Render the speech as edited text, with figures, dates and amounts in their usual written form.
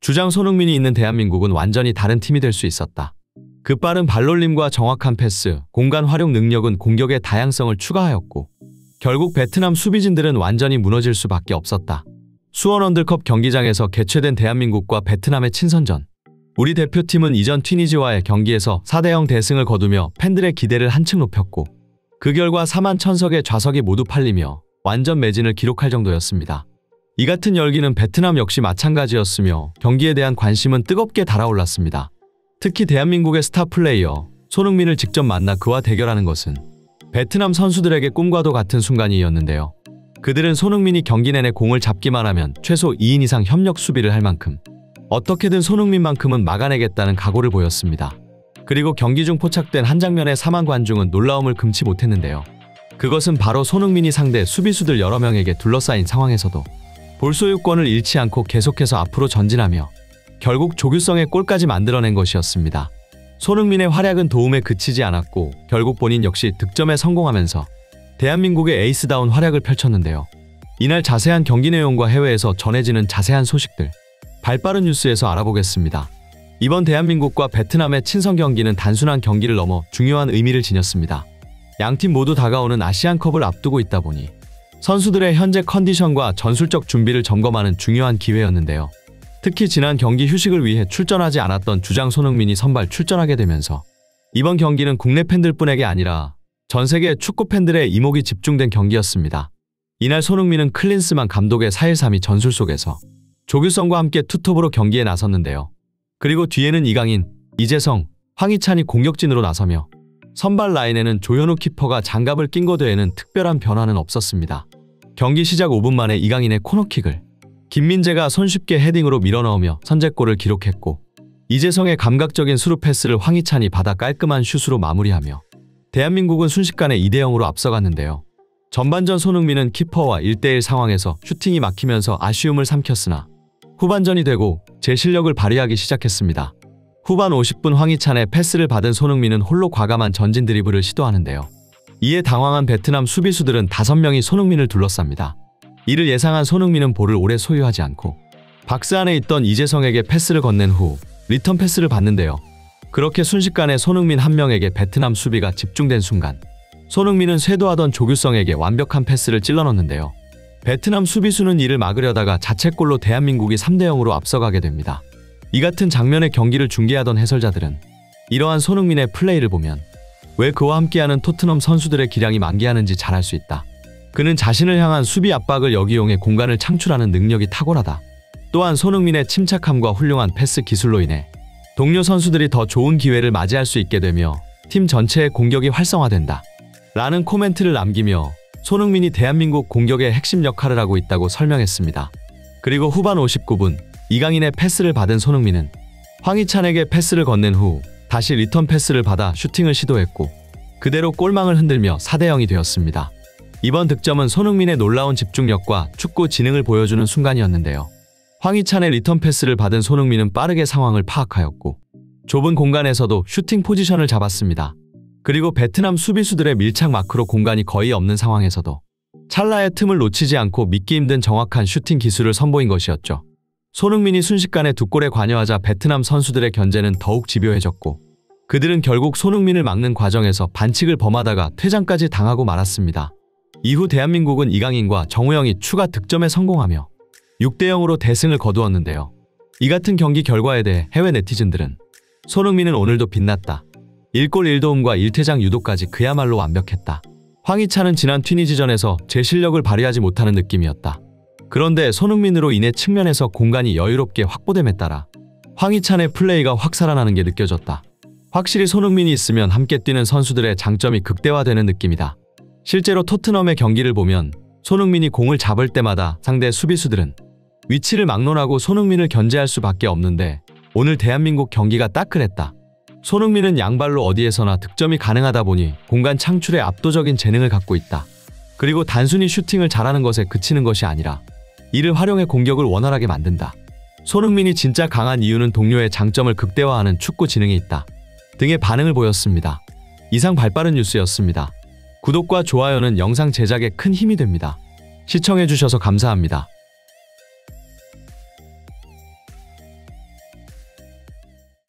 주장 손흥민이 있는 대한민국은 완전히 다른 팀이 될 수 있었다. 그 빠른 발놀림과 정확한 패스, 공간 활용 능력은 공격의 다양성을 추가하였고 결국 베트남 수비진들은 완전히 무너질 수밖에 없었다. 수원 월드컵 경기장에서 개최된 대한민국과 베트남의 친선전. 우리 대표팀은 이전 튀니지와의 경기에서 4대0 대승을 거두며 팬들의 기대를 한층 높였고 그 결과 4만 1000석의 좌석이 모두 팔리며 완전 매진을 기록할 정도였습니다. 이 같은 열기는 베트남 역시 마찬가지였으며 경기에 대한 관심은 뜨겁게 달아올랐습니다. 특히 대한민국의 스타 플레이어 손흥민을 직접 만나 그와 대결하는 것은 베트남 선수들에게 꿈과도 같은 순간이었는데요. 그들은 손흥민이 경기 내내 공을 잡기만 하면 최소 2인 이상 협력 수비를 할 만큼 어떻게든 손흥민만큼은 막아내겠다는 각오를 보였습니다. 그리고 경기 중 포착된 한 장면의 4만 관중은 놀라움을 금치 못했는데요. 그것은 바로 손흥민이 상대 수비수들 여러 명에게 둘러싸인 상황에서도 볼 소유권을 잃지 않고 계속해서 앞으로 전진하며 결국 조규성의 골까지 만들어낸 것이었습니다. 손흥민의 활약은 도움에 그치지 않았고 결국 본인 역시 득점에 성공하면서 대한민국의 에이스다운 활약을 펼쳤는데요. 이날 자세한 경기 내용과 해외에서 전해지는 자세한 소식들 발빠른 뉴스에서 알아보겠습니다. 이번 대한민국과 베트남의 친선 경기는 단순한 경기를 넘어 중요한 의미를 지녔습니다. 양팀 모두 다가오는 아시안컵을 앞두고 있다 보니 선수들의 현재 컨디션과 전술적 준비를 점검하는 중요한 기회였는데요. 특히 지난 경기 휴식을 위해 출전하지 않았던 주장 손흥민이 선발 출전하게 되면서 이번 경기는 국내 팬들뿐에게 아니라 전 세계 축구 팬들의 이목이 집중된 경기였습니다. 이날 손흥민은 클린스만 감독의 4-1-3-2 전술 속에서 조규성과 함께 투톱으로 경기에 나섰는데요. 그리고 뒤에는 이강인, 이재성, 황희찬이 공격진으로 나서며 선발 라인에는 조현우 키퍼가 장갑을 낀 것 외에는 특별한 변화는 없었습니다. 경기 시작 5분 만에 이강인의 코너킥을 김민재가 손쉽게 헤딩으로 밀어넣으며 선제골을 기록했고 이재성의 감각적인 스루 패스를 황희찬이 받아 깔끔한 슛으로 마무리하며 대한민국은 순식간에 2대0으로 앞서갔는데요. 전반전 손흥민은 키퍼와 1대1 상황에서 슈팅이 막히면서 아쉬움을 삼켰으나 후반전이 되고 제 실력을 발휘하기 시작했습니다. 후반 50분 황희찬의 패스를 받은 손흥민은 홀로 과감한 전진 드리블을 시도하는데요. 이에 당황한 베트남 수비수들은 5명이 손흥민을 둘러쌉니다. 이를 예상한 손흥민은 볼을 오래 소유하지 않고 박스 안에 있던 이재성에게 패스를 건넨 후 리턴 패스를 받는데요. 그렇게 순식간에 손흥민 한 명에게 베트남 수비가 집중된 순간 손흥민은 쇄도하던 조규성에게 완벽한 패스를 찔러넣는데요. 베트남 수비수는 이를 막으려다가 자책골로 대한민국이 3대0으로 앞서가게 됩니다. 이 같은 장면의 경기를 중계하던 해설자들은 이러한 손흥민의 플레이를 보면 왜 그와 함께하는 토트넘 선수들의 기량이 만개하는지 잘 알 수 있다. 그는 자신을 향한 수비 압박을 역이용해 공간을 창출하는 능력이 탁월하다. 또한 손흥민의 침착함과 훌륭한 패스 기술로 인해 동료 선수들이 더 좋은 기회를 맞이할 수 있게 되며 팀 전체의 공격이 활성화된다. 라는 코멘트를 남기며 손흥민이 대한민국 공격의 핵심 역할을 하고 있다고 설명했습니다. 그리고 후반 59분 이강인의 패스를 받은 손흥민은 황희찬에게 패스를 건넨 후 다시 리턴 패스를 받아 슈팅을 시도했고 그대로 골망을 흔들며 4대0이 되었습니다. 이번 득점은 손흥민의 놀라운 집중력과 축구 지능을 보여주는 순간이었는데요. 황희찬의 리턴 패스를 받은 손흥민은 빠르게 상황을 파악하였고 좁은 공간에서도 슈팅 포지션을 잡았습니다. 그리고 베트남 수비수들의 밀착 마크로 공간이 거의 없는 상황에서도 찰나의 틈을 놓치지 않고 믿기 힘든 정확한 슈팅 기술을 선보인 것이었죠. 손흥민이 순식간에 2골에 관여하자 베트남 선수들의 견제는 더욱 집요해졌고 그들은 결국 손흥민을 막는 과정에서 반칙을 범하다가 퇴장까지 당하고 말았습니다. 이후 대한민국은 이강인과 정우영이 추가 득점에 성공하며 6대0으로 대승을 거두었는데요. 이 같은 경기 결과에 대해 해외 네티즌들은 손흥민은 오늘도 빛났다. 1골 1도움과 1퇴장 유도까지 그야말로 완벽했다. 황희찬은 지난 튀니지전에서 제 실력을 발휘하지 못하는 느낌이었다. 그런데 손흥민으로 인해 측면에서 공간이 여유롭게 확보됨에 따라 황희찬의 플레이가 확 살아나는 게 느껴졌다. 확실히 손흥민이 있으면 함께 뛰는 선수들의 장점이 극대화되는 느낌이다. 실제로 토트넘의 경기를 보면 손흥민이 공을 잡을 때마다 상대 수비수들은 위치를 막론하고 손흥민을 견제할 수밖에 없는데 오늘 대한민국 경기가 딱 그랬다. 손흥민은 양발로 어디에서나 득점이 가능하다 보니 공간 창출에 압도적인 재능을 갖고 있다. 그리고 단순히 슈팅을 잘하는 것에 그치는 것이 아니라 이를 활용해 공격을 원활하게 만든다. 손흥민이 진짜 강한 이유는 동료의 장점을 극대화하는 축구 지능이 있다. 등의 반응을 보였습니다. 이상 발빠른 뉴스였습니다. 구독과 좋아요는 영상 제작에 큰 힘이 됩니다. 시청해주셔서 감사합니다.